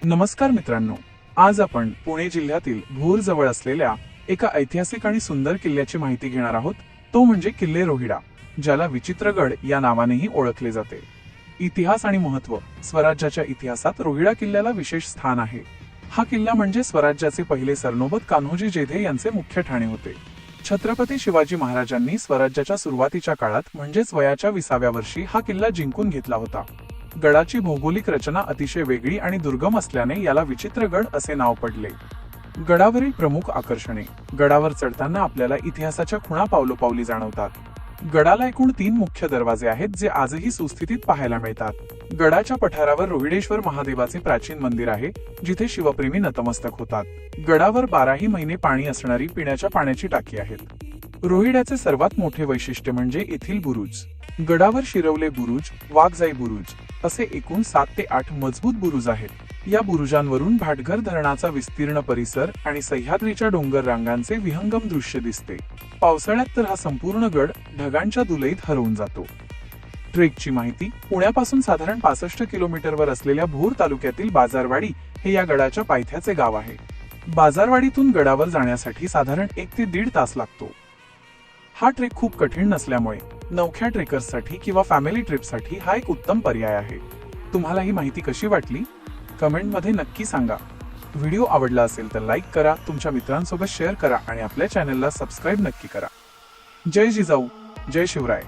नमस्कार मित्रांनो, आज आपण पुणे जिल्ह्यातील भोर जवळ असलेल्या एका ऐतिहासिक आणि सुंदर किल्ल्याची माहिती घेणार आहोत. तो म्हणजे किल्ले रोहिडा, ज्याला विचित्रगड या नावानेही ओळखले जाते. इतिहास आणि महत्त्व. स्वराज्याच्या इतिहासात रोहिडा किल्ल्याला विशेष स्थान आहे. हा किल्ला म्हणजे स्वराज्याचे पहिले सरनोबत कान्होजी जेधे यांचे मुख्य ठाणे होते. छत्रपती शिवाजी महाराजांनी स्वराज्याच्या सुरुवातीच्या काळात म्हणजेच वयाच्या 20व्या वर्षी हा किल्ला जिंकून घेतला होता. गडाची भौगोलिक रचना अतिशय वेगळी आणि दुर्गम असल्याने याला विचित्रगड असे नाव पडले. गडावरील प्रमुख आकर्षणे. गडावर चढताना आपल्याला इतिहासाच्या खुणा पावलोपावली जाणवतात. गडाला एकूण 3 मुख्य दरवाजे आहेत, जे आजही सुस्थितीत पाहायला मिळतात. गडाच्या पठारावर रोहिडेश्वर महादेवाचे प्राचीन मंदिर आहे, जिथे शिवप्रेमी नतमस्तक होतात. गडावर 12ही महिने पाणी असणारी पिण्याच्या पाण्याची टाकी आहेत. रोहिड्याचे सर्वात मोठे वैशिष्ट्य म्हणजे येथील बुरुज. गडावर शिरवले बुरुज, वाघजाई बुरुज असे एकूण 7 ते 8 मजबूत बुरुज आहेत. या बुरुजांवरून भाटघर धरणाचा विस्तीर्ण परिसर आणि सह्याद्रीच्या डोंगर रांगांचे विहंगम दृश्य दिसते. पावसाळ्यात तर हा संपूर्ण गड ढगांच्या दुलईत हरवून जातो. ट्रेकची माहिती. पुण्यापासून साधारण 65 किलोमीटरवर असलेल्या भोर तालुक्यातील बाजारवाडी हे या गडाच्या पायथ्याचे गाव आहे. बाजारवाडीतून गडावर जाण्यासाठी साधारण 1 ते 1.5 तास लागतो. हा ट्रेक खूप कठीण नसल्यामुळे नवख्या ट्रेकर्ससाठी किंवा फॅमिली ट्रिपसाठी हा एक उत्तम पर्याय आहे. तुम्हाला ही माहिती कशी वाटली? कमेंटमध्ये नक्की सांगा. व्हिडिओ आवडला असेल तर लाईक करा, तुमच्या मित्रांसोबत शेअर करा आणि आपल्या चॅनलला सबस्क्राईब नक्की करा. जय जिजाऊ, जय शिवराय.